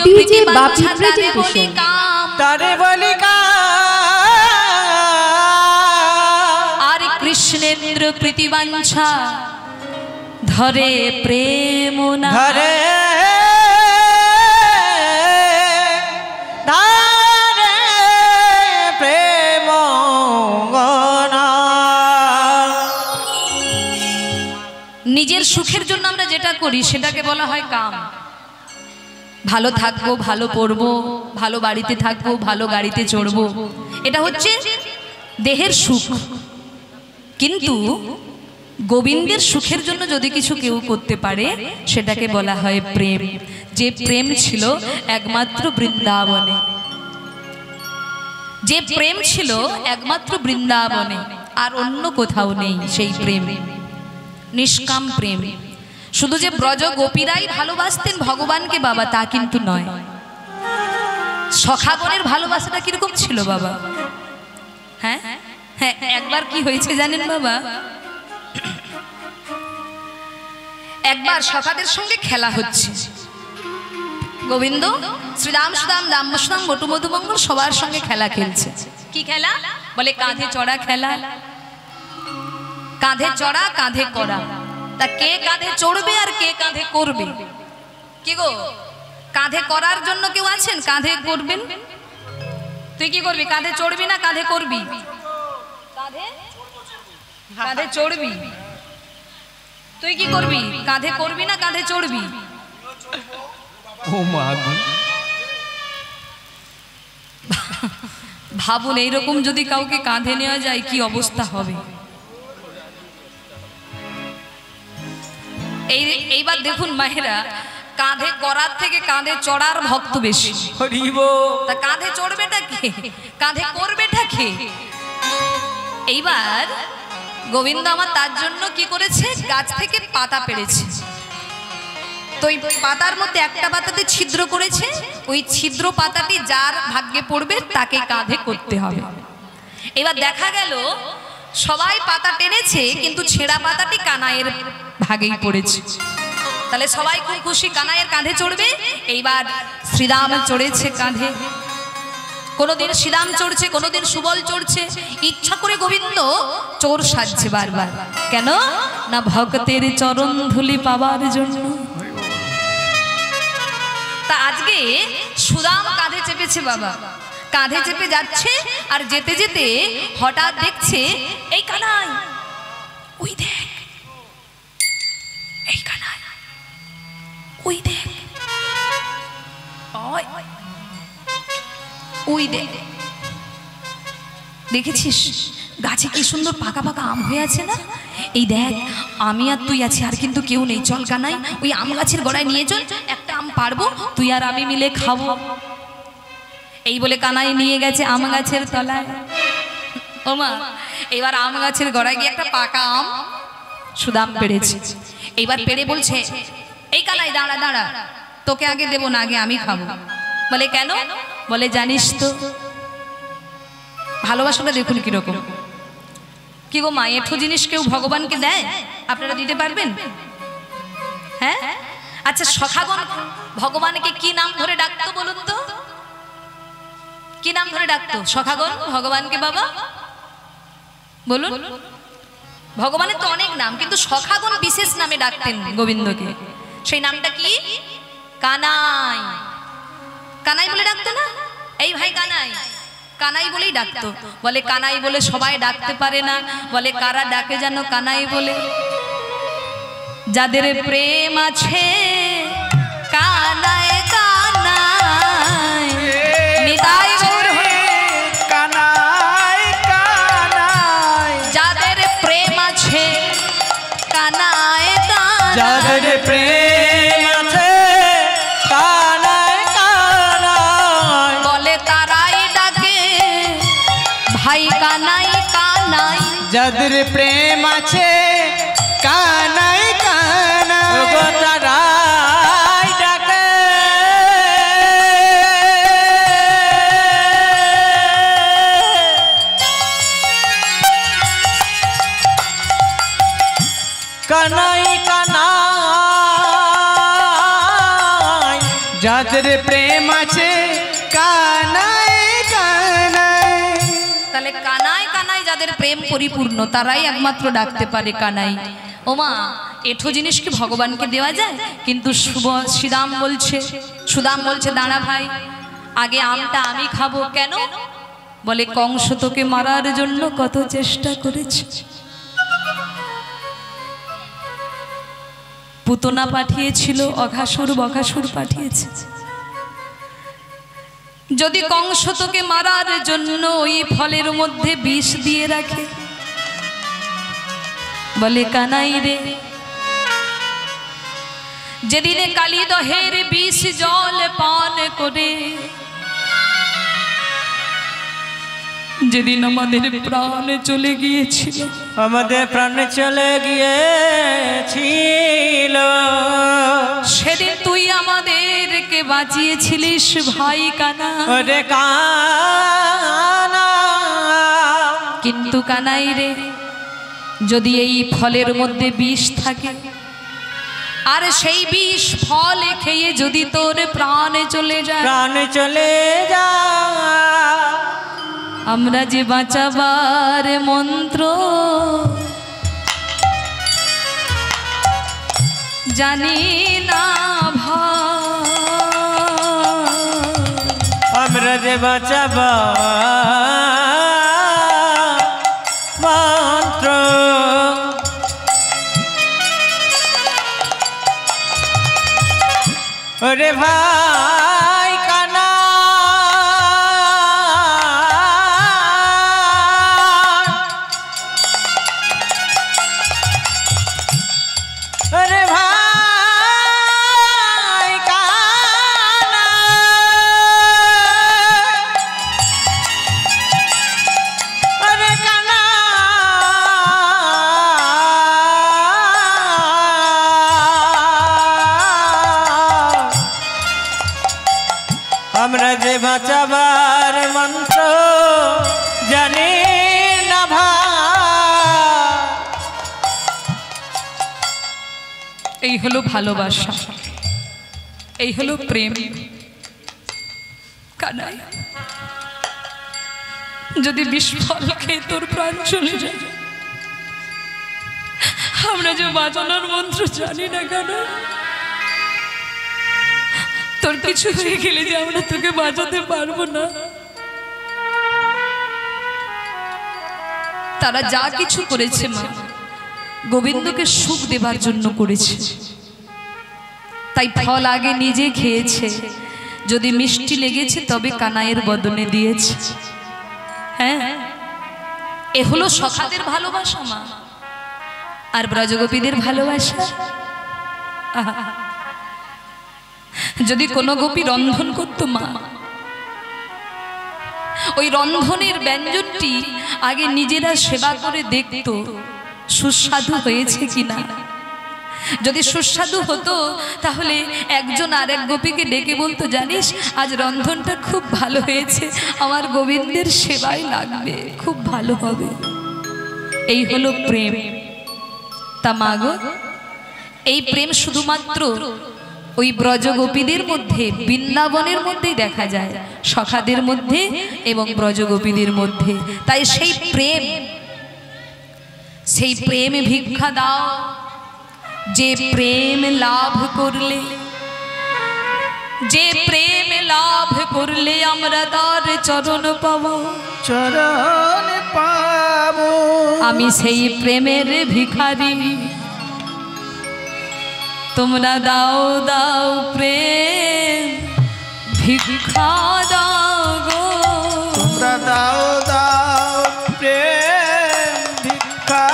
DJ বাপি presentation তারে বলি আর কৃষ্ণেন্দ্র প্রীতিবাঞ্ছা ধরে প্রেম না ধরে প্রেম নিজের সুখের জন্য আমরা যেটা করি সেটাকে বলা হয় কাম। ভালো থাকবো, ভালো পড়বো, ভালো বাড়িতে থাকবো, ভালো গাড়িতে চড়বো, এটা হচ্ছে দেহের সুখ। কিন্তু গোবিন্দের সুখের জন্য যদি কিছু কেউ করতে পারে সেটাকে বলা হয় প্রেম। যে প্রেম ছিল একমাত্র বৃন্দাবনে, যে প্রেম ছিল একমাত্র বৃন্দাবনে, আর অন্য কোথাও নেই সেই প্রেম, নিষ্কাম প্রেম। শুধু যে ব্রজ গোপীরাই ভালোবাসতেন ভগবানকে বাবা তা কিন্তু নয়। সখাগণের ভালোবাসাটা কিরকম ছিল বাবা? হ্যাঁ হ্যাঁ, একবার কি হয়েছে জানেন বাবা? একবার সখাদের সঙ্গে খেলা হচ্ছে। গোবিন্দ শ্রীরাম সুদাম দাম সুদাম বটু মধুমঙ্গল সবার সঙ্গে খেলা খেলছে। কি খেলা? বলে কাঁধে চড়া খেলা। কাঁধে চড়া কাঁধে করা। তা কে কাঁধে চড়বে আর কে কাঁধে করবে? কি গো, কাঁধে করার জন্য কেউ আছেন? কাঁধে করবেন? তুই কি করবি? কাঁধে চড়বি না কাঁধে করবি? কাঁধে চড়বি। তুই কি করবি? কাঁধে করবি না কাঁধে চড়বি? ভাবুন, এইরকম যদি কাউকে কাঁধে নেওয়া যায় কি অবস্থা হবে। এইবার দেখুন মায়েরা, কাঁধে করার থেকে কাঁধে চড়ার ভক্ত বেশি। তা কাঁধে চড়বেটা কে? কাঁধে করবেটা কে? এইবার গোবিন্দ আমার তার জন্য কি করেছে? গাছ থেকে পাতা পেড়েছে। তো ওই পাতার মধ্যে একটা পাতাতে ছিদ্র করেছে। ওই ছিদ্র পাতাটি যার ভাগ্যে পড়বে তাকে কাঁধে করতে হবে। এবার দেখা গেল সবাই পাতা টেনেছে, কিন্তু ছেঁড়া পাতাটি কানাইয়ের ভাগেই পড়েছে। তাহলে সবাই খুব খুশি, কানাইয়ের কাঁধে চড়বে। এইবার শ্রীরাম চড়েছে কাঁধে, কোনোদিন শ্রীরাম চড়ছে, কোনোদিন সুবল চড়ছে। ইচ্ছা করে গোবিন্দ চোর সাজছে বারবার। কেন না? ভক্তের চরণ ধুলি পাবার জন্য। তা আজকে সুদাম কাঁধে চেপেছে বাবা, কাঁধে চেপে যাচ্ছে। আর যেতে যেতে হঠাৎ দেখছে এই কানাই, ওই দেখ, এই কানাই, ওই দেখ, ওই দেখ, দেখেছিস গাছে কি সুন্দর পাকা পাকা আম হয়ে আছে না? এই দেখ, আমি আর তুই আছি, আর কিন্তু কেউ নেই। চল কানাই, ওই আম গাছের গোড়ায় নিয়ে চল, একটা আম পারবো, তুই আর আমি মিলে খাবো। এই বলে কানাই নিয়ে গেছে আম গাছের তলায়। ও মা, এবার আম গাছের গোড়ায় গিয়ে একটা পাকা আম সুদাম পেড়েছে। এইবার পেড়ে বলছে, এই কানাই দাঁড়া দাঁড়া, তোকে আগে দেবো না, আগে আমি খাবো। বলে কেন? বলে জানিস তো ভালোবাসাটা দেখুন কিরকম। কি গো মা, এঠো জিনিস কেউ ভগবানকে দেয়? আপনারা দিতে পারবেন? হ্যাঁ, আচ্ছা সখাগণ ভগবানকে কি নাম ধরে ডাকতো বলুন তো? কি নাম ধরে ডাকতো সখাগণ ভগবানকে বাবা? বলুন। ভগবানের তো অনেক নাম, কিন্তু সখাগণ বিশেষ নামে ডাকতেন গোবিন্দকে। সেই নামটা কি? কানাই। কানাই বলে ডাকতো না? এই ভাই কানাই, কানাই বলেই ডাকতো। বলে কানাই বলে সবাই ডাকতে পারে না। বলে কারা ডাকে জানো কানাই বলে? যাদের প্রেম আছে কানাই কানাই, নিতাই গৌর কানাই কানাই, যাদের প্রেম আছে কানাই কানাই, যাদের প্রেম আছে কানাই কানাই, বলে তারাই ডাকে ভাই কানাই কানাই। যাদের প্রেম আছে কানাই কানাই, তারাই ডাকে কানাই কানাই। যাদের যাদের প্রেম আছে কানায় কানায়। তাহলে কানায় কানায় যাদের প্রেম পরিপূর্ণ তারাই একমাত্র ডাকতে পারে কানাই। ওমা এঠো জিনিস কি ভগবানকে দেওয়া যায়? কিন্তু সুদাম বলছে দাঁড়া ভাই, আগে আমটা আমি খাবো। কেন? বলে কংস তোকে মারার জন্য কত চেষ্টা করেছে, পুতনা পাঠিয়েছিল, অঘাসুর বঘাসুর পাঠিয়েছে। যদি কংস তোকে মারার জন্য ওই ফলের মধ্যে বিষ দিয়ে রাখে, বলে কানাই রে, যেদিনে কালিদহের বিষ জল পান করে, যেদিন আমাদের প্রাণ চলে গিয়েছিল, আমাদের প্রাণ চলে গিয়েছিল, সেদিন তুই আমাদেরকে বাঁচিয়েছিলিস ভাই কানা। ওরে কানা, কিন্তু কানাই রে, যদি এই ফলের মধ্যে বিষ থাকে আর সেই বিষ ফল খেয়ে যদি তোর প্রাণ চলে যায়, প্রাণ চলে যা, আমরা যে বাঁচাবার মন্ত্র জানি না ভাই, আমরা যে বাঁচাবা মন্ত্র ওরে ভাই কানা, ওরে ভাই কানা, ওরে কানা, আমরা যে বাঁচাবার মন্ত্র জানি না ভাই। এই হলো ভালোবাসা, এই হলো প্রেম। কানাই, যদি বিস্ফল খেয়ে তোর প্রাণ চলে যায়, আমরা যে বাঁচানোর মন্ত্র জানি না কেন, তোর কিছু হয়ে গেলে যে আমরা তোকে বাঁচাতে পারবো না। তারা যা কিছু করেছে মা, গোবিন্দকে সুখ দেবার জন্য করেছে, তাই ফল আগে নিজে খেয়েছে, যদি মিষ্টি লেগেছে তবে কানাইয়ের বদনে দিয়েছে। হ্যাঁ, এ হলো সখাদের ভালোবাসা মা, আর ব্রজগোপীদের ভালোবাসা। যদি কোনো গোপী রন্ধন করত মা, ওই রন্ধনের ব্যঞ্জনটি আগে নিজেরা সেবা করে দেখতো সুস্বাদু হয়েছে কিনা। যদি সুস্বাদু হতো তাহলে একজন আর এক গোপীকে ডেকে বলতো, জানিস আজ রন্ধনটা খুব ভালো হয়েছে, আমার গোবিন্দের সেবায় লাগবে, খুব ভালো হবে। এই হলো প্রেম। তা মাগো, এই প্রেম শুধুমাত্র ওই ব্রজগোপীদের মধ্যে, বৃন্দাবনের মধ্যেই দেখা যায়, সখাদের মধ্যে এবং ব্রজগোপীদের মধ্যে। তাই সেই প্রেম ভিক্ষা দাও, যে প্রেম লাভ করলে, যে প্রেম লাভ করলে আমরা তার চরণ পাবো, চরণ পাবো। আমি সেই প্রেমের ভিখারি, তোমরা দাও দাও প্রেম ভিক্ষা দাও গো, তোমরা দাও দাও প্রেম ভিক্ষা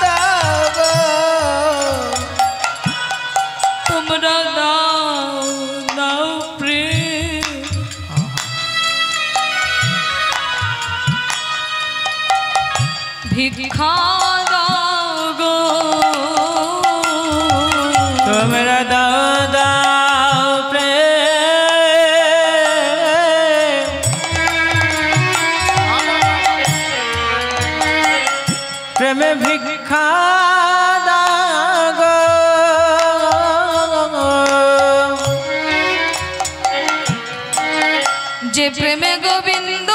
দাও গো, তোমরা দাও দাও প্রেম ভিক্ষা দাও গো, তোমরা দাও দাও প্রেম প্রেমে ভিক্ষা দাও গো। যে প্রেমে গোবিন্দ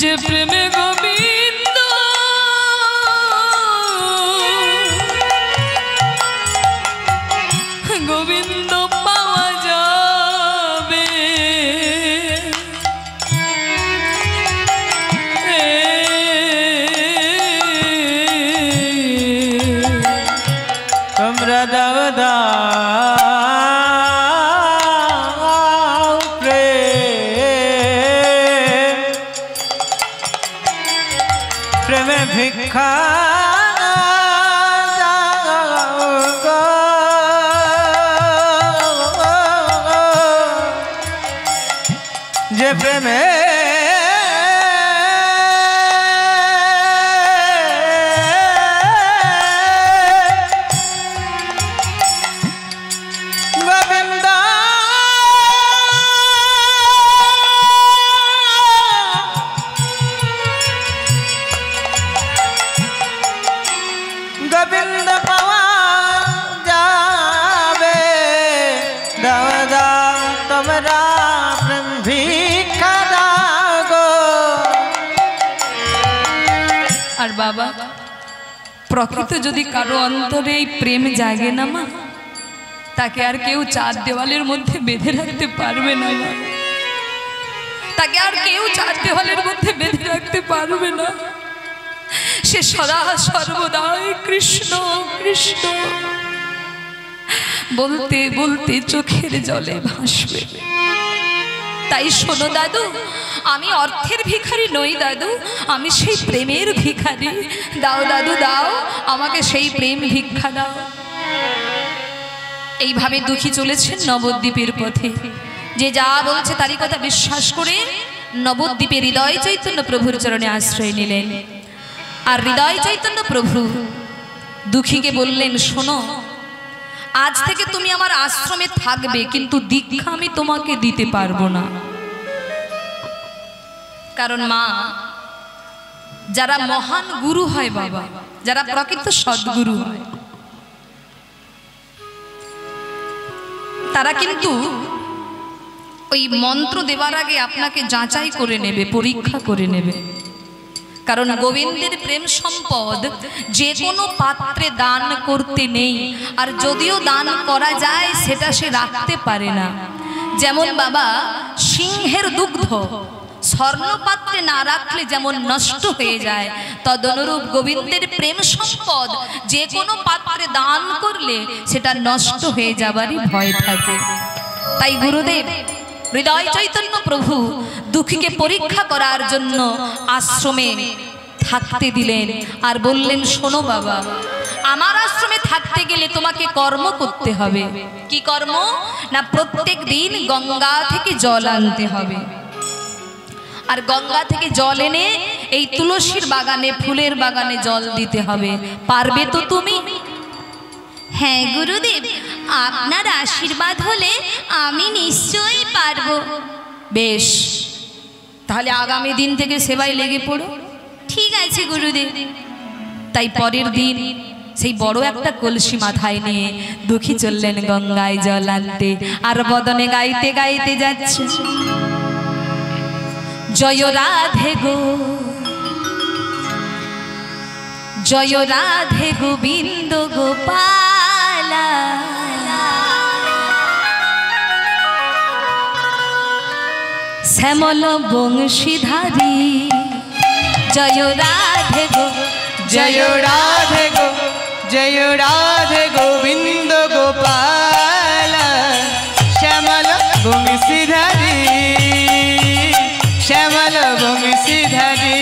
যে প্রেমে গোবিন্দ গোবিন্দ পাওয়া যাবে তোমরা দাও দাও প্রেমে ভিক্ষা যে প্রেমে গোবিন্দ গোবিন্দ পাওয়া যাবে দাও দাও তোমরা প্রেম ভিক্ষা দাও গো। আর বাবা প্রকৃত যদি কারো অন্তরে এই প্রেম জাগে না মা, তাকে আর কেউ চার দেওয়ালের মধ্যে বেঁধে রাখতে পারবে না মা, তাকে আর কেউ চার দেওয়ালের মধ্যে বেঁধে রাখতে পারবে না। সে সদা সর্বদাই কৃষ্ণ কৃষ্ণ বলতে বলতে চোখের জলে ভাসবে। তাই শোনো দাদু, আমি অর্থের ভিখারি নই দাদু, আমি সেই প্রেমের ভিখারি। দাও দাদু দাও, আমাকে সেই প্রেম ভিক্ষা দাও। এইভাবে দুঃখী চলেছেন নবদ্বীপের পথে। যে যা বলছে তারই কথা বিশ্বাস করে নবদ্বীপে হৃদয় চৈতন্য প্রভুর চরণে আশ্রয় নিলেন। আর হৃদয় চৈতন্য প্রভু দুঃখীকে বললেন, শোনো, আজ থেকে তুমি আমার আশ্রমে থাকবে, কিন্তু দীক্ষা আমি তোমাকে দিতে পারবো না। কারণ মা, যারা মহান গুরু হয় বাবা, যারা প্রকৃত সদ্গুরু হয়, তারা কিন্তু ওই মন্ত্র দেওয়ার আগে আপনাকে যাচাই করে নেবে, পরীক্ষা করে নেবে। কারণ গোবিন্দের প্রেম সম্পদ যে কোনো পাত্রে দান করতে নেই, আর যদিও দান করা যায় সেটা সে রাখতে পারে না। যেমন বাবা সিংহের দুগ্ধ স্বর্ণপাত্রে না রাখলে যেমন নষ্ট হয়ে যায়, তদনুরূপ গোবিন্দের প্রেম সম্পদ যে কোনো পাত্রে দান করলে সেটা নষ্ট হয়ে যাবারই ভয় থাকে। তাই গুরুদেব হৃদয় চৈতন্য প্রভু দুঃখীকে পরীক্ষা করার জন্য আশ্রমে থাকতে দিলেন আর বললেন, শোনো বাবা, আমার আশ্রমে থাকতে গেলে তোমাকে কর্ম করতে হবে। কি কর্ম না, প্রত্যেক দিন গঙ্গা থেকে জল আনতে হবে। আর গঙ্গা থেকে জল এনে এই তুলসীর বাগানে, ফুলের বাগানে জল দিতে হবে। পারবে তো তুমি? হ্যাঁ গুরুদেব, আপনার আশীর্বাদ হলে আমি নিশ্চয়ই পারবো। বেশ, তাহলে আগামী দিন থেকে সেবায় লেগে পড়ো। ঠিক আছে গুরুদেব। তাই পরের দিন সেই বড় একটা কলসি মাথায় নিয়ে দুঃখী চললেন গঙ্গায় জল আনতে, আর বদনে গাইতে গাইতে যাচ্ছে, জয় রাধে গো, জয় রাধে গোবিন্দ গোপালা, শ্যামল বংশীধারী, জয় রাধে গো, জয় রাধে গো, জয় রাধে গোবিন্দ গোপাল, শ্যামল বংশীধারী, শ্যামল বংশীধারী,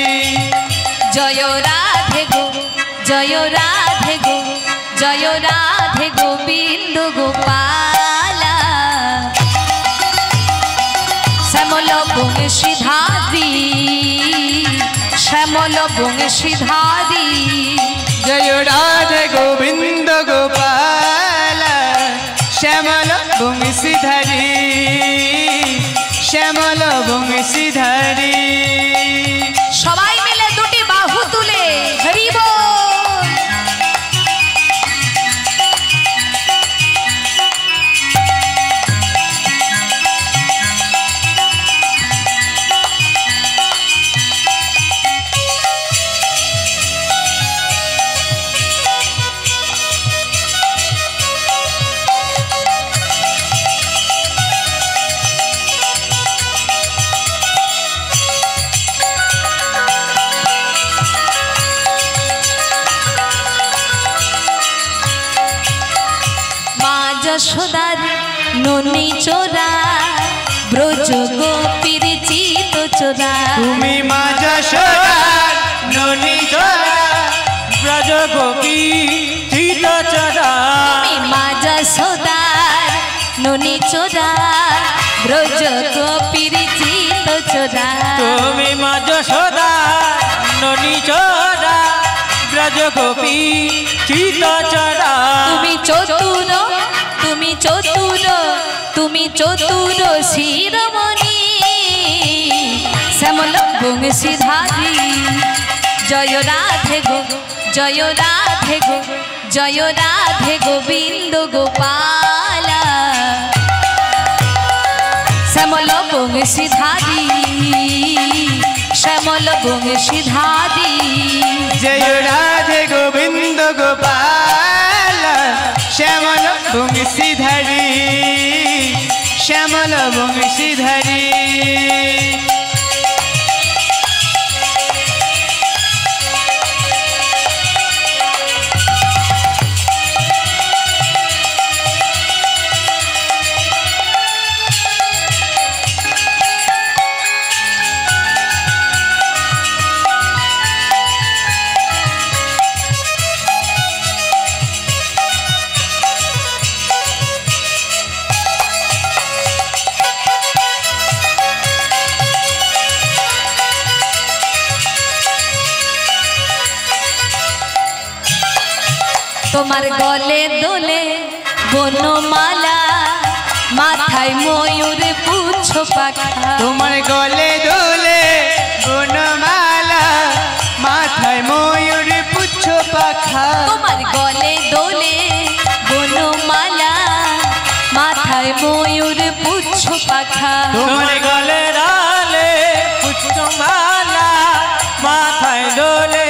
জয় রাধে গো, জয় রাধে গো, জয় রাধে গোবিন্দ গোপালা, শ্যামল বংশীধারী, শ্যামল বংশীধারী, জয় রাধে গোবিন্দ গোপাল, শ্যামল বংশীধারী, শ্যামল বংশীধারী। সবাই মিলে দুটি বাহু যশোদার ননি চোরা ব্রজ গোপীর চিত চোরা তুমি মা যশোদার ননি চোরা ব্রজ গোপী চিত চোরা তুমি মা যশোদার ননি চোরা ব্রজ গোপীর চিত চোরা তুমি মা যশোদার ননি চোরা ব্রজ গোপী চিত চোরা তুমি চতুর তুমি চতুর তুমি চতুর শিরোমণি শ্যামল বংশীধারী জয় রাধে গো জয় রাধে গো জয় রাধে গোবিন্দ গোপালা শ্যামল বংশীধারী শ্যামল বংশীধারী জয় রাধে গোবিন্দ গোপাল শ্যামল বংশীধারী শ্যামল বংশীধারী তোমার গলে দোলে বনমালা মাথায় ময়ূর পুচ্ছ পাখা তোমার গলে দোলে বনমালা মাথায় ময়ূর পুচ্ছ পাখা তোমার গলে দোলে বনমালা মাথায় ময়ূর পুচ্ছ পাখা তোমার গলে ডালে পুচ্ছ মালা মাথায় দোলে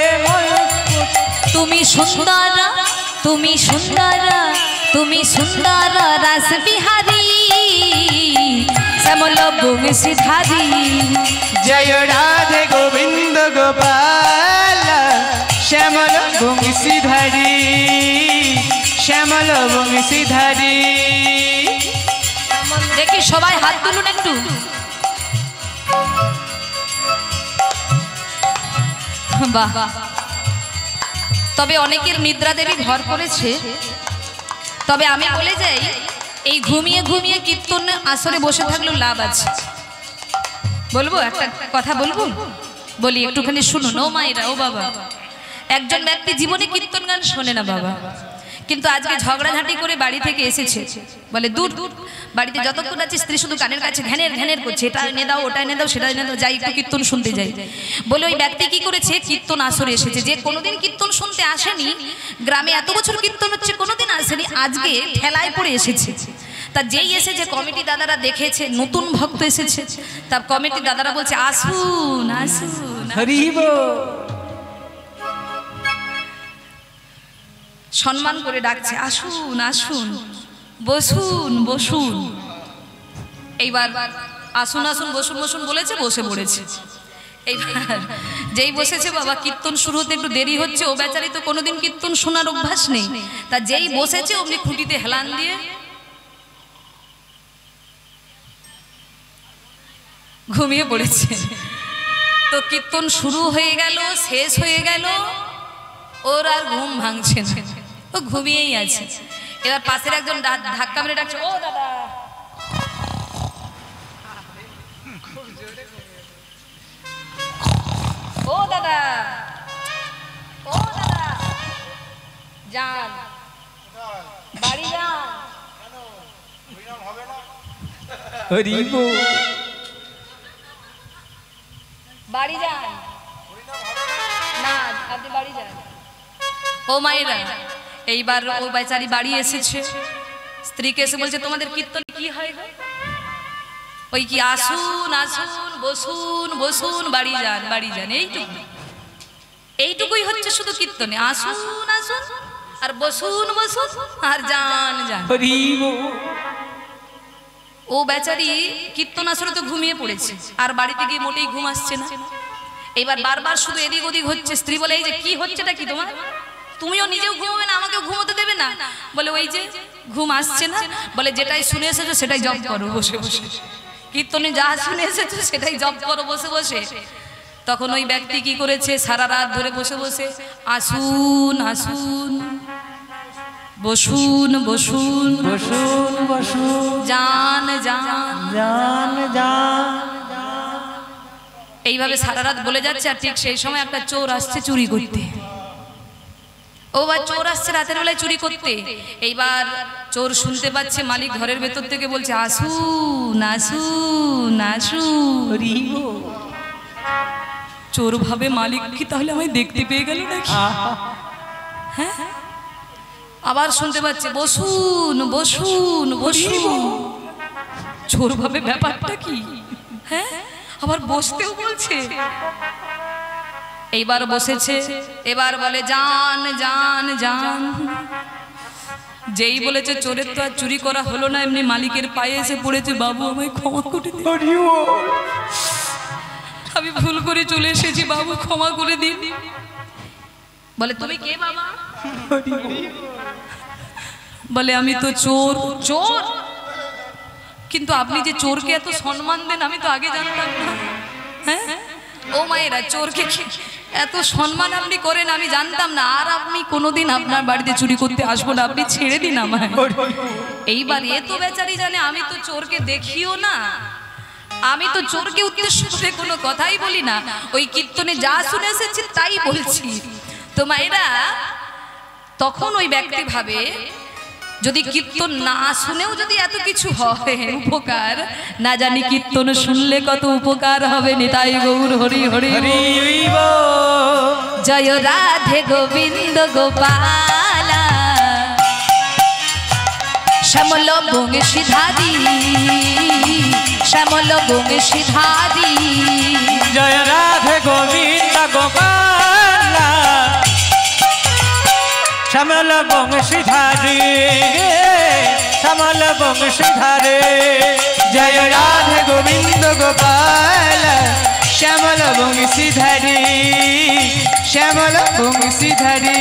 তুমি সুন্দর তুমি সুন্দর তুমি সুন্দর রাস বিহারী শ্যামল বংশীধারী জয় রাধে গোবিন্দ গোপাল শ্যামল বংশীধারী শ্যামল বংশীধারী দেখি সবাই হাত তুলুন একটু। বাহ, তবে অনেকের নিদ্রা দেবী ঘর করেছে। তবে আমি বলে যাই, এই ঘুমিয়ে ঘুমিয়ে কীর্তন আসরে বসে থাকলেও লাভ আছে। বলবো একটা কথা বলবো, বলি একটুখানি শুনুন। ও মায়েরা, ও বাবা, একজন ব্যক্তি জীবনে কীর্তন গান শোনে না বাবা, কিন্তু আজকে ঝগড়াঝাঁটি করে বাড়ি থেকে এসেছে। বলে দূর দূর, বাড়িতে যতক্ষণ আছে স্ত্রী শুধু কানের কাছে ঘ্যানের ঘ্যানের করছে, এটা এনে দাও, ওটা এনে দাও, সেটা এনে দাও, যাই একটু কীর্তন শুনতে যাই। বলে ওই ব্যক্তি কি করেছে, কীর্তন আসরে এসেছে। যে কোনোদিন কীর্তন শুনতে আসেনি, গ্রামে এত বছর কীর্তন হচ্ছে কোনোদিন আসেনি, আজকে ঠেলায় পড়ে এসেছে। তা যেই এসেছে কমিটি দাদারা দেখেছে নতুন ভক্ত এসেছে, তা কমিটি দাদারা বলছে আসুন আসুন, সম্মান করে ডাকছে, আসুন আসুন, বসুন বসুন। এইবার আসুন আসুন বসুন বসুন বলেছে, বসে পড়েছে। এইবার যেই বসেছে বাবা, কীর্তন শুরু হতে একটু দেরি হচ্ছে, ও বেচারি তো কোনোদিন কীর্তন শোনার অভ্যাস নেই। তা যেই বসেছে অমনি খুঁটিতে হেলান দিয়ে ঘুমিয়ে পড়েছে। তো কীর্তন শুরু হয়ে গেল, শেষ হয়ে গেল, ওর আর ঘুম ভাঙছে না, ও ঘুমিয়েই আছে। এবার পাশের একজন ধাক্কা মেরে ডাকছে, ও দাদা, ও দাদা, ও দাদা, যান বাড়ি যান। বাড়ি যান না, আপনি বাড়ি যান। ও মায়েরা, এইবার ও বেচারি বাড়ি এসেছে, স্ত্রীকে এসে বলছে তোমাদের কীর্তন কি হয় গো? ওই কি আসুন আসুন, বসুন বসুন, বাড়ি যান বাড়ি যান, এইটুকু, এইটুকুই হচ্ছে শুধু কীর্তনে, আসুন আসুন আর বসুন বসুন আর যান যান। ও বেচারি কীর্তন আসরে তো ঘুমিয়ে পড়েছে, আর বাড়িতে গিয়ে মোটেই ঘুম আসছে না। এবার বারবার শুধু এদিক ওদিক হচ্ছে। স্ত্রী বলে, এই যে কি হচ্ছেটা কি তোমার, তুমিও নিজেও ঘুমোবে না, আমাকেও ঘুমোতে দেবে না। বলে ওই যে ঘুম আসছে না, বলে যেটাই শুনে এসেছো সেটাই জপ করো বসে বসে, কীর্তনে যা শুনে এসেছো সেটাই জপ করো বসে বসে। তখন ওই ব্যক্তি কি করেছে, সারা রাত ধরে বসে বসে আসুন আসুন, বসুন বসুন, বসুন বসুন, যান যান, জান জান, এইভাবে সারা রাত বলে যাচ্ছে। আর ঠিক সেই সময় একটা চোর আসছে চুরি করতে। ও বা চোর আসছে রাতের বেলায় চুরি করতে। এইবার চোর শুনতে পাচ্ছে মালিক ঘরের ভেতর থেকে বলছে আসুন আসুন আসুন। চোর ভাবে মালিক কি তাহলে আমায় দেখতে পেয়ে গেল নাকি? হ্যাঁ, আবার শুনতে পাচ্ছে বসুন বসুন বসুন। চোর ভাবে ব্যাপারটা কি, হ্যাঁ, আবার বসতেও বলছে। এইবার বসেছে, এবার বলে যান যান যান। যেই বলেছে চোরের তো আর চুরি করা হলো না, এমনি মালিকের পায়ে এসে পড়েছে, বাবু আমায় ক্ষমা করে দিন, আমি ভুল করে চলে এসেছি, বাবু ক্ষমা করে দিন। বলে তুমি কে বাবা? বলে আমি তো চোর। চোর? কিন্তু আপনি যে চোরকে এত সম্মান দেন আমি তো আগে জানতাম না। হ্যাঁ, ও মায়েরা, চোরকে এত সম্মান আপনি করেন আমি জানতাম না। আর আপনি কোনোদিন আপনার বাড়িতে চুরি করতে আসবো না, আপনি ছেড়ে দিন আমায়। এইবার এ তো বেচারি জানে আমি তো চোরকে দেখিও না, আমি তো চোরকে উদ্দেশ্য করে কোনো কথাই বলি না, ওই কীর্তনে যা শুনে এসেছি তাই বলছি। তো মায়েরা, তখন ওই ব্যক্তি ভাবে যদি কীর্তন না শুনেও যদি এত কিছু হয় উপকার, না জানি কীর্তন শুনলে কত উপকার হবে। নিতাই গৌর হরি হরি জয় রাধে গোবিন্দ গোপালা শ্যামল বংশীধারী শ্যামল বংশীধারী জয় রাধে গোবিন্দ গোপালা শ্যামল বংশীধারী শ্যামল বংশীধারী। জয় রাধে গোবিন্দ গোপাল শ্যামল বংশীধারী শ্যামল বংশীধারী।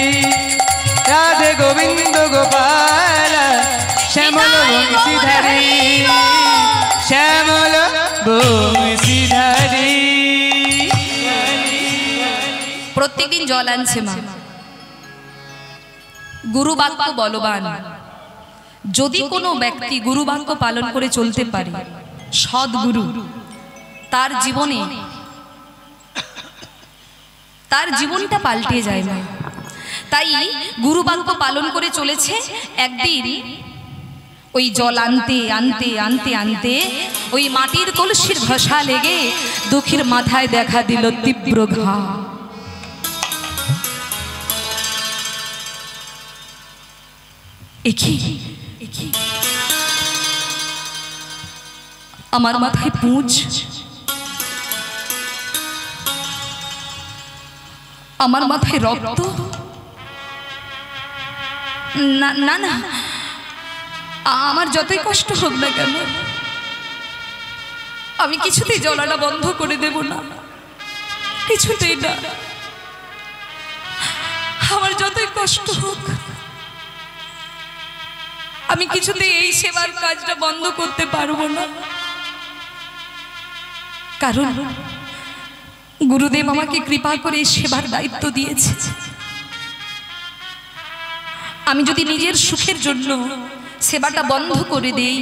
রাধে গোবিন্দ গোপাল শ্যামল বংশীধারী শ্যামল বংশীধারী। প্রত্যেকদিন জল আনছে মা। গুরু বাক্য বলবান। যদি কোনো ব্যক্তি গুরু বাক্য পালন করে চলতে পারে, সদ্গুরু, তার জীবনে তার জীবনটা পাল্টে যায় না। তাই গুরু বাক্য পালন করে চলেছে। একদিন ওই জল আনতে আনতে আনতে আনতে ওই মাটির কলসির ঘষা লেগে দুঃখীর মাথায় দেখা দিল তীব্র ঘা। আমার মাথায় পুঁজ, আমার মাথায় রক্ত। না না না, আমার যতই কষ্ট হোক না কেন আমি কিছুতেই জ্বলাটা বন্ধ করে দেব না, কিছুতেই না। আমার যতই কষ্ট হোক আমি কিছুতেই এই সেবার কাজটা বন্ধ করতে পারবো না। কারণ গুরুদেব আমাকে কৃপা করে এই সেবার দায়িত্ব দিয়েছে। আমি যদি নিজের সুখের জন্য সেবাটা বন্ধ করে দেই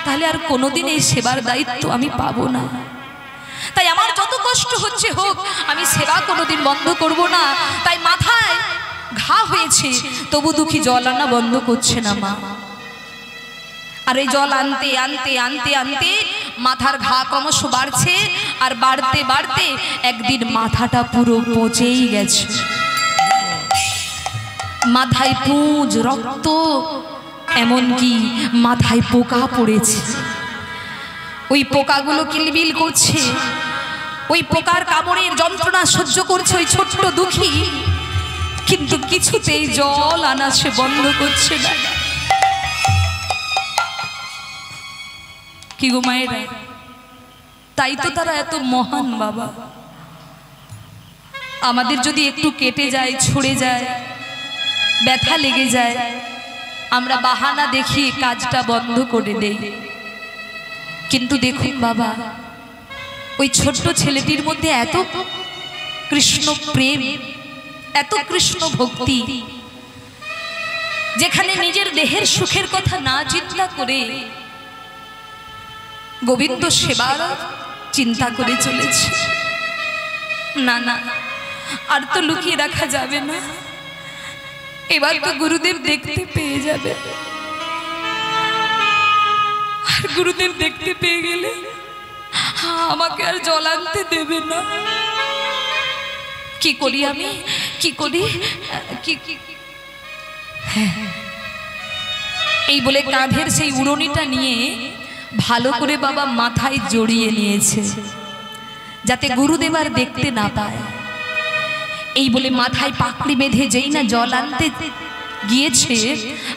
তাহলে আর কোনোদিন এই সেবার দায়িত্ব আমি পাবো না। তাই আমার যত কষ্ট হচ্ছে হোক, আমি সেবা কোনোদিন বন্ধ করব না। তাই মাথায় ঘা হয়েছে, তবু দুঃখী জল আনা বন্ধ করছে না মা। আর এই জল আনতে আনতে আনতে আনতে মাথার ঘা ক্রমশ বাড়ছে, আর বাড়তে বাড়তে একদিন মাথাটা পুরো পচেই গেছে। মাথায় পুঁজ, রক্ত, এমনকি মাথায় পোকা পড়েছে। ওই পোকাগুলো কিলবিল করছে, ওই পোকার কামড়ের যন্ত্রণা সহ্য করছে ওই ছোট্ট দুঃখী, কিন্তু কিছুতেই জল আনা সে বন্ধ করছে না। কি গো মায়েরা, তাই তো তারা এত মহান বাবা। আমাদের যদি একটু কেটে যায়, ছড়ে যায়, ব্যথা লেগে যায়, আমরা বাহানা দেখিয়ে কাজটা বন্ধ করে দেই। কিন্তু দেখুন বাবা, ওই ছোট্ট ছেলেটির মধ্যে এত কৃষ্ণ প্রেম, এত কৃষ্ণ ভক্তি, যেখানে নিজের দেহের সুখের কথা না চিন্তা করে গোবিন্দ সেবার চিন্তা করে চলেছে। না না, আর তো লুকিয়ে রাখা যাবে না, এবার তো গুরুদেব দেখতে পেয়ে যাবে। আর গুরুদেব দেখতে পেয়ে গেলে আমাকে আর জল আনতে দেবে না। কি করি আমি, কি করি, এই বলে কাঁধের সেই উড়নিটা নিয়ে ভালো করে বাবা মাথায় জড়িয়ে নিয়েছে, যাতে গুরুদেব আর দেখতে না পায়। এই বলে মাথায় পাকড়ি বেঁধে যেই না জল আনতে গিয়েছে,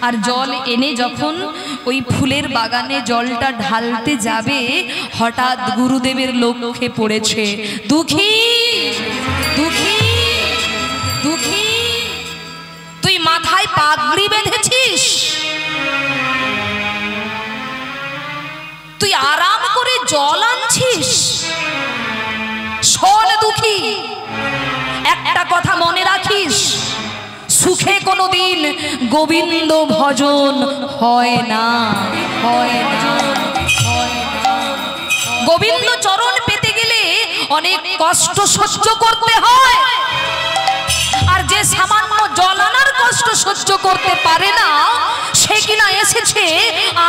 আর জল এনে যখন ওই ফুলের বাগানে জলটা ঢালতে যাবে, হঠাৎ গুরুদেবের লক্ষ্যে পড়েছে, দুঃখী দুঃখী দুঃখী, তুই মাথায় পাগড়ি বেঁধেছিস, তুই আরাম করে জল আনছিস। শোন দুঃখী, একটা কথা মনে রাখিস, সুখে কোনোদিন গোবিন্দ ভজন হয় না, হয় না। গোবিন্দ চরণ পেতে গেলে অনেক কষ্ট সহ্য করতে হয়, আর যে সামান্য জল আনার কষ্ট সহ্য করতে পারে না, সে কিনা এসেছে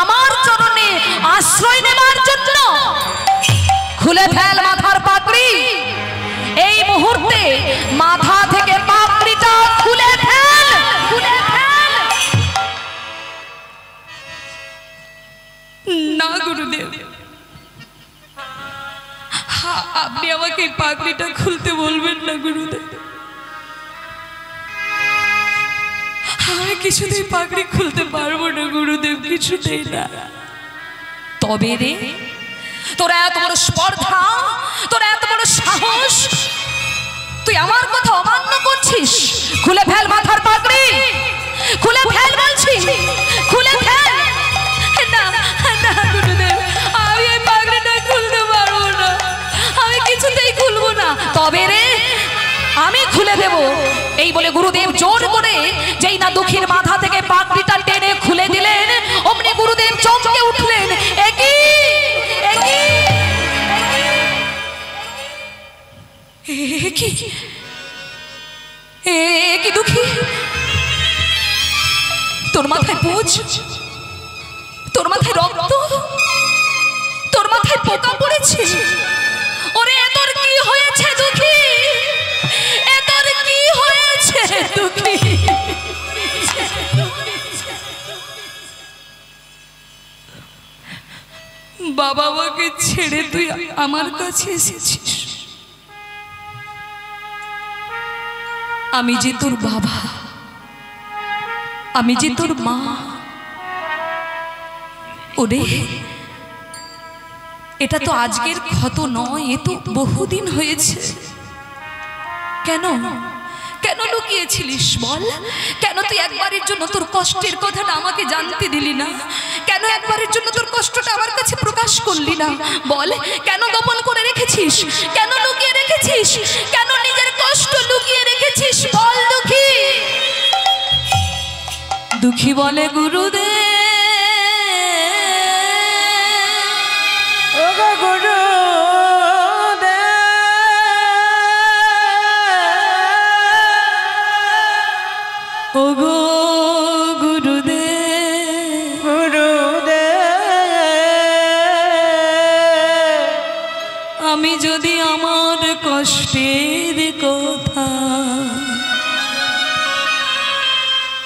আমার চরণে আশ্রয় নেবার জন্য। খুলে ফেল মাথার পাগড়ি, এই মুহূর্তে মাথা থেকে পাগড়িটা খুলে ফেল, খুলে ফেল। না গুরুদেব, আপনি আমাকে পাগড়িটা খুলতে বলবেন না গুরুদেব, আমি কিছুতেই পাগড়ি খুলতে পারবো না গুরুদেব, কিছুতেই না। তবে রে, তোরা এত বড় স্পর্ধা, তোরা এত বড় সাহস, তুই আমার কথা অমান্য করছিস? খুলে ফেল মাথার পাগড়ি, খুলে ফেল বলছি, খুলে ফেল। না না গুরুদেব, আমি এই পাগড়িটা খুলতে পারবো না, আমি কিছুতেই খুলবো না। তবে রে, আমি খুলে দেব। এই বলে গুরুদেব জোর করে যেই না দুঃখীর মাথা থেকে পাগড়িটা টেনে খুলে দিলেন, অমনি গুরুদেব চমকে উঠলেন। একই কি দুঃখী, তোর মাথায় পুঁজ, তোর মাথায় রক্ত, তোর মাথায় পোকা পড়েছে। ওরে তোর কি হয়েছে দুঃখী, তোর কি হয়েছে দুঃখী? বাবা মাকে ছেড়ে তুই আমার কাছে এসেছিস, আমি যে তোর বাবা, আমি যে তোর মা। ওরে, এটা তো আজকের ক্ষত নয়, এ তো বহুদিন হয়েছে। কেন কেন লুকিয়েছিলিস বল? কেন তুই একবারের জন্য তোর কষ্টের কথাটা আমাকে জানতে দিলি না? কেন একবারের জন্য তোর কষ্টটা আমার কাছে প্রকাশ করলি না বল? কেন গোপন করে রেখেছিস? কেন লুকিয়ে রেখেছিস? কেন নিজের কষ্ট লুকিয়ে রেখেছিস বল দুঃখী? দুঃখী বলে গুরুদেব, ওগো গুরুদেব, আমি যদি আমার কষ্টের কথা,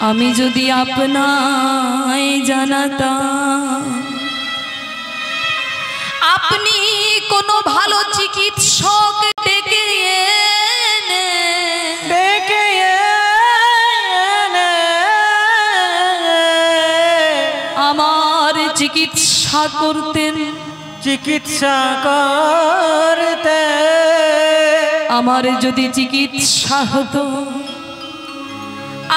আমি যদি আপনায় জানাতাম, আপনি কোনো ভালো চিকিৎসক ডেকে আমার চিকিৎসা করতেন, চিকিৎসা করতে, আমার যদি চিকিৎসা হতো,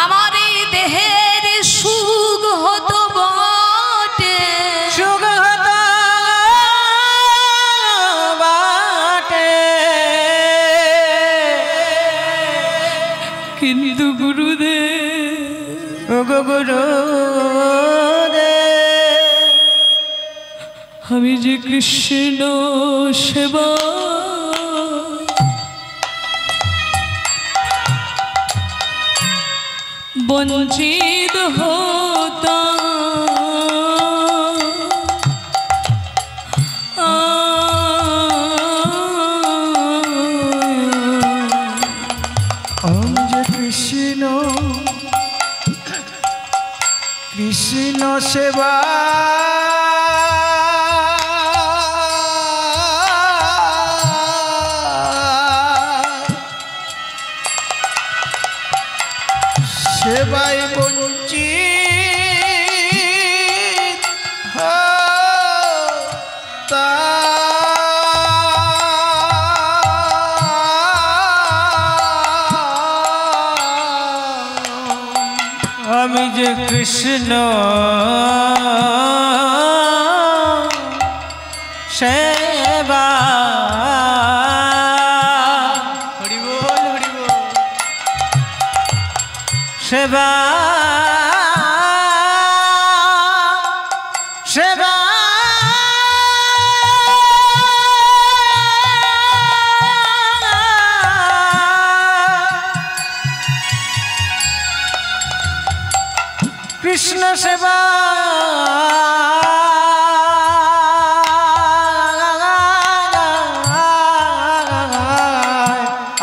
আমার এই দেহের সুখ হতো বটে, সুখ হতো বাটে, কিন্তু গুরুদেব গুরুদেব আমি যে কৃষ্ণ সেবা বঞ্চিত হতাম। আমি যে কৃষ্ণ কৃষ্ণ সেবা সেবায় বঞ্চিত আমি যে কৃষ্ণ সেবা হরি বল হরি বল সেবা সেবা কৃষ্ণ সেবা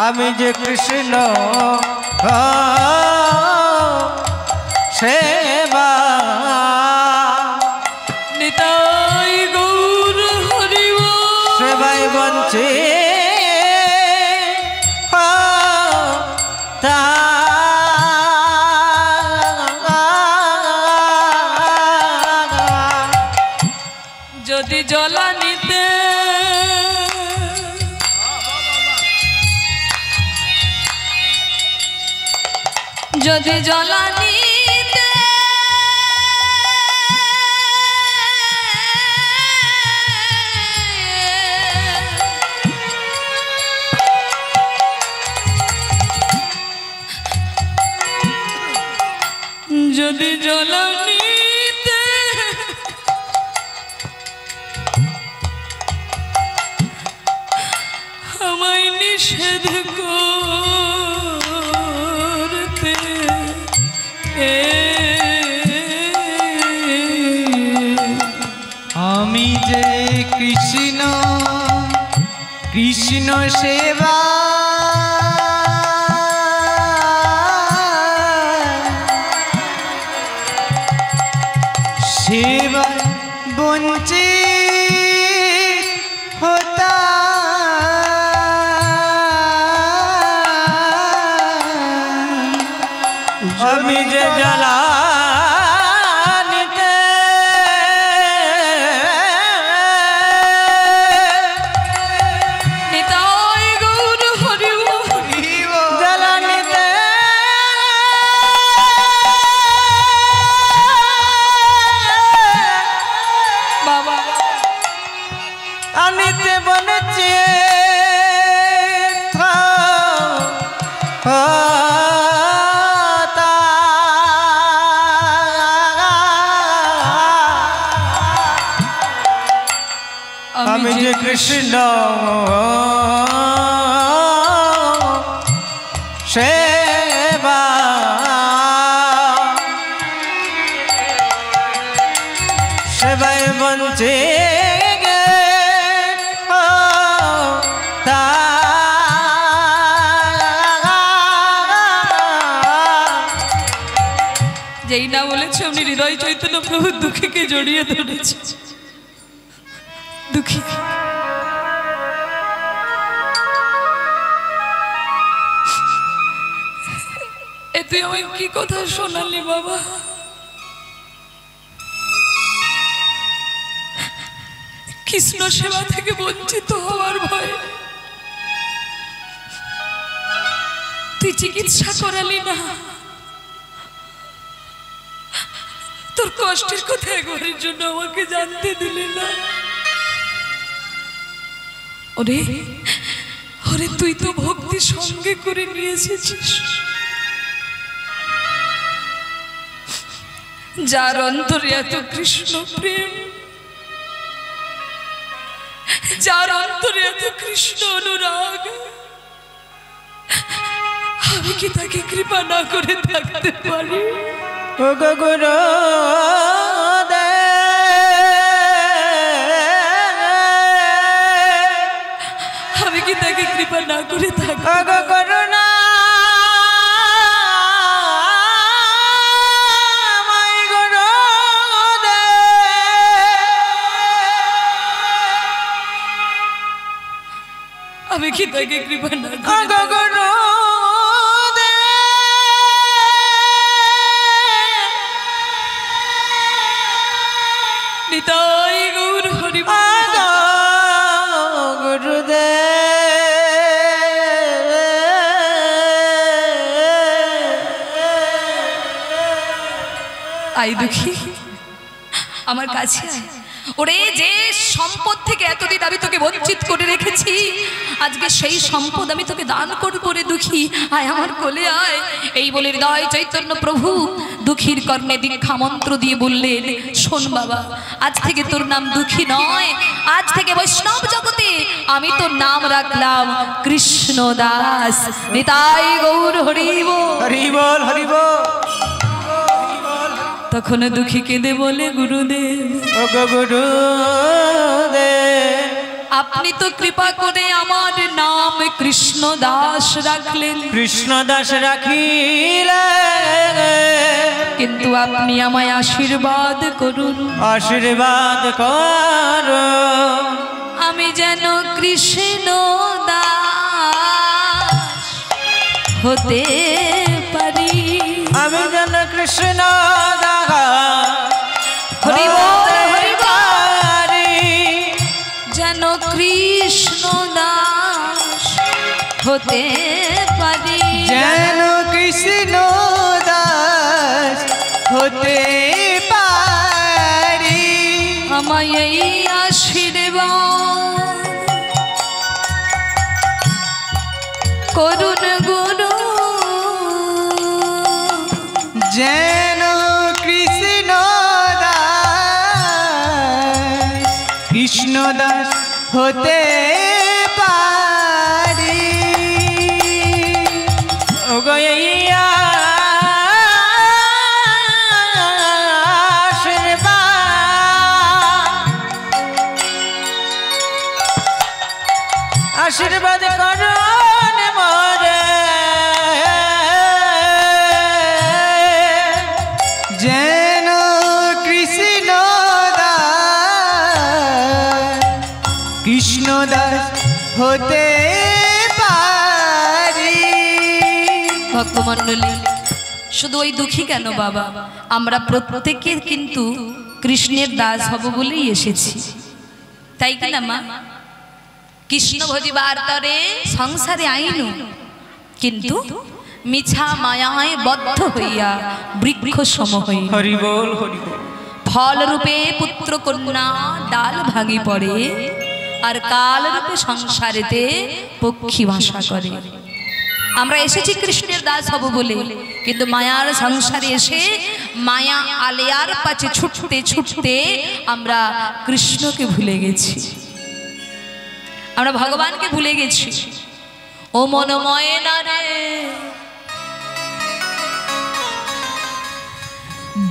আমি যে কৃষ্ণ সেবা নিতাই গৌর হরি বল। সেবাই বঞ্চে যদি জলা নিতে যদি জলা নিতে যদি জলা নিতে আমায় নিষেধ করতে আমি যে কৃষ্ণ কৃষ্ণ সেবা সেবা বঞ্চিত হতা আমি যে জ্বালা নিতাই গৌর হরি বল। বাবা আনিতে বনেছে আমি যে কৃষ্ণ সেবা সেবায় বঞ্চে যেই না বলেছে উনি হৃদয় চৈতন্য প্রভুর দুঃখীকে জড়িয়ে ধরেছে। দুঃখী এ তুই আমায় কি কথা শোনালি বাবা? কৃষ্ণ সেবা থেকে বঞ্চিত হওয়ার ভয়ে তুই চিকিৎসা করালি না, তোর কষ্টের কথা একবারের জন্য আমাকে জানতে দিলে না। ওরে ওরে, তুই তো ভক্তি সঙ্গে করে নিয়ে এসেছিস, যার অন্তরে এত কৃষ্ণ প্রেম, যার অন্তরে এত কৃষ্ণ অনুরাগ, আমি কি তাকে কৃপা না করে থাকতে পারি? ও গো গুরুদেব, আমি কি তাকে কৃপা না করে থাকতে? ও গো করুণা আমি কি তাকে কৃপা না করে? নিতাই গৌর হরি আই দুঃখী, আমার কাছে আয়। ওরে, যে সম্পদ থেকে এতদিন আমি তোকে বঞ্চিত করে রেখেছি, আজকে সেই সম্পদ আমি তোকে দান করব রে দুঃখী, আয় আমার কোলে আয়। এই বলে হৃদয় চৈতন্য প্রভু দুঃখীর কর্ণে দীক্ষা মন্ত্র দিয়ে বললেন, শোন বাবা, আজ থেকে তোর নাম দুঃখী নয়, আজ থেকে বৈষ্ণব জগতে আমি তোর নাম রাখলাম কৃষ্ণ দাস। নিতাই গৌর হরি বল, হরি বল, হরি বল। তখন দুঃখী কেঁদে বলে, গুরুদেব, ও গো গুরুদেব, আপনি তো কৃপা করে আমার নাম কৃষ্ণ দাস রাখলেন, কৃষ্ণ দাস রাখিলে, কিন্তু আপনি আমায় আশীর্বাদ করুন, আশীর্বাদ করো, আমি যেন কৃষ্ণ দাস হতে পারি, আমি যেন কৃষ্ণ দাস হরি বল, হরি বল। পারি, যেন কৃষ্ণ দাস হতে পারি, যেন কৃষ্ণ দাস হতে পারি, আমায় এই আশীর্বাদ করুন গুরু, যেন কৃষ্ণ দাস, কৃষ্ণ দাস হতে পারি। ও গো এই আশীর্বাদ করুন মোরে, যেন কৃষ্ণ দাস, কৃষ্ণ দাস হতে পারি। ভক্তমণ্ডলী, শুধু ওই দুঃখী কেন বাবা, আমরা প্রত্যেকে কিন্তু কৃষ্ণের দাস হব বলেই এসেছি, তাই কিনা মা? কৃষ্ণ ভজিবার তরে সংসারে আইনু, কিন্তু মিছা মায়ায় বদ্ধ হইয়া বৃক্ষ সম হই, হরি বল, হরি বল। ফল রূপে পুত্র কন্যা ডাল ভাঙি পড়ে, আর কাল রূপে সংসারেতে পক্ষী ভাষা করে। আমরা এসেছি কৃষ্ণের দাস হব বলে, কিন্তু মায়ার সংসারে এসে মায়া আলেয়ার পাছে ছুটতে ছুটতে আমরা কৃষ্ণকে ভুলে গেছি, আমরা ভগবানকে ভুলে গেছি। ও মনময় না রে,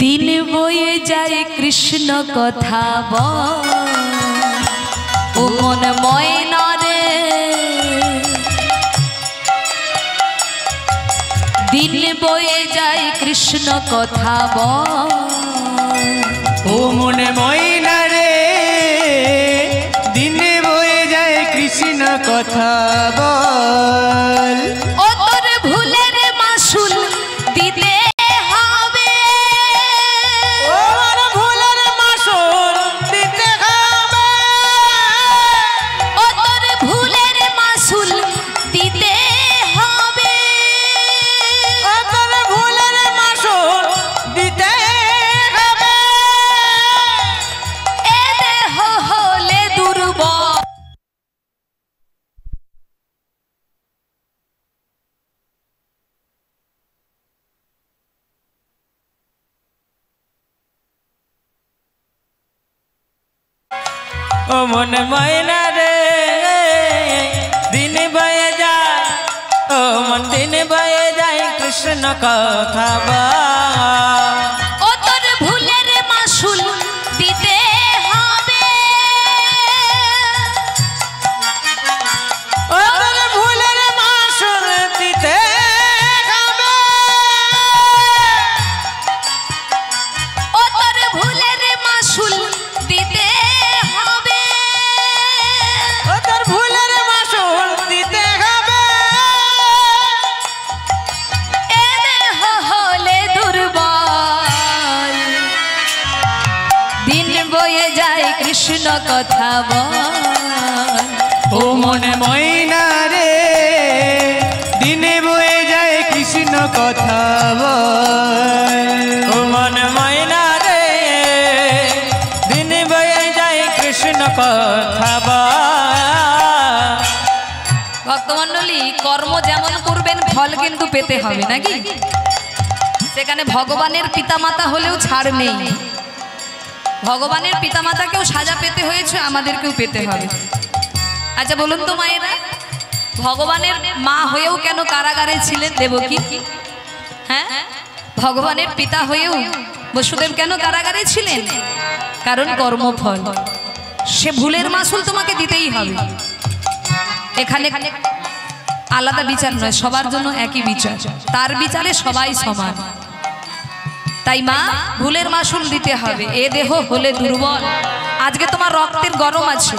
দিন বয়ে যায় কৃষ্ণ কথা বল, ও মনময় না রে, দিন বয়ে যায় কৃষ্ণ কথা বল, ও মনে ময়না রে, দিনে বয়ে যায় কৃষ্ণ কথা বল, ও তোর ভুলের মাসুল দিতে হবে, ও আমার ভুলের মাসুল দিতে হবে, ও তোর ভুলের মাসুল দিতে হবে, ও তোর ভুলের মাসুল দিতে হবে, ও মন ময়না রে দিন বয়ে যায় ও মন দিন বয়ে যায় কৃষ্ণ কথা বল ও তোর ভুলের মাসুল দিতে হবে ও তোর ভুলের মাসুল দিতে হবে ও তোর ভুলের মাসুল দিতে হবে ও তোর ভুলের মাসুল দিতে হবে এ দেহ হলে দুর্বল দিন বয়ে যায় কৃষ্ণ কথা বল ও মনে ময়না রে দিনে বয়ে যায় কৃষ্ণ কথা বল ও মনে ময়না রে দিনে বয়ে যায় কৃষ্ণ কথা বল ভক্তমণ্ডলী কর্ম যেমন করবেন ফল কিন্তু পেতে হবে নাকি সেখানে ভগবানের পিতামাতা হলেও ছাড় নেই ভগবানের পিতামাতাকেও সাজা পেতে হয়েছে আমাদেরকেও পেতে হবে আচ্ছা বলুন তো মায়েরা ভগবানের মা হয়েও কেন কারাগারে ছিলেন দেবকী হ্যাঁ ভগবানের পিতা হয়েও বসুদেব কেন কারাগারে ছিলেন কারণ কর্মফল সে ভুলের মাসুল তোমাকে দিতেই হবে এখানে আলাদা বিচার নয় সবার জন্য একই বিচার তার বিচারে সবাই সমান তাই মা ভুলের মাসুল দিতে হবে এ দেহ হলে দুর্বল আজকে তোমার রক্তের গরম আছে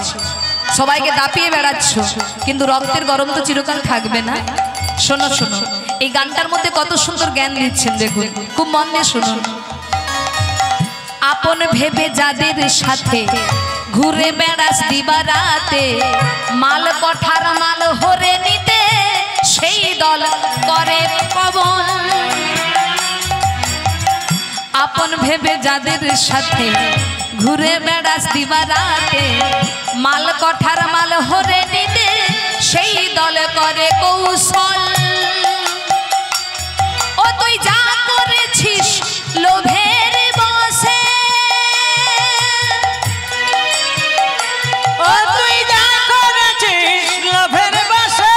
সবাইকে দাপিয়ে বেড়াচ্ছ কিন্তু রক্তের গরম তো চিরকাল থাকবে না শোনো শোনো এই গানটার মধ্যে কত সুন্দর জ্ঞান দিচ্ছেন দেখুন খুব মন দিয়ে শুনুন আপন ভেবে যাদের সাথে ঘুরে বেড়াস দিবারাতে মাল কঠার মাল হরে নিতে সেই দল করে পবন আপন ভেবে যাদের সাথে ঘুরে বেড়াস দিবারাতে মাল কঠার মাল হরে নিতে সেই দল করে কৌশল ও তুই যা করেছিস লোভের বসে ও তুই যা করেছিস লোভের বসে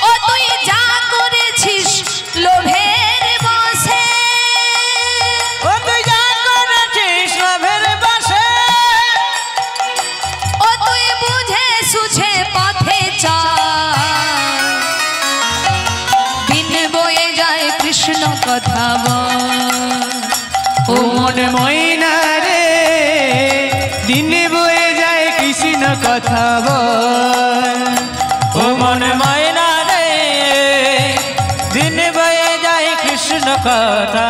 ও তুই যা করেছিস লোভের বসে ও তুই যা করেছিস লোভের বসে ও তুই বুঝে সুঝে পথে চল দিন বয়ে যায় কৃষ্ণ কথা বল ও মনে ময়না রে দিনে বয়ে যায় কৃষ্ণ কথা বল ও মনে ময়না রে দিনে বয়ে যায় কৃষ্ণ কথা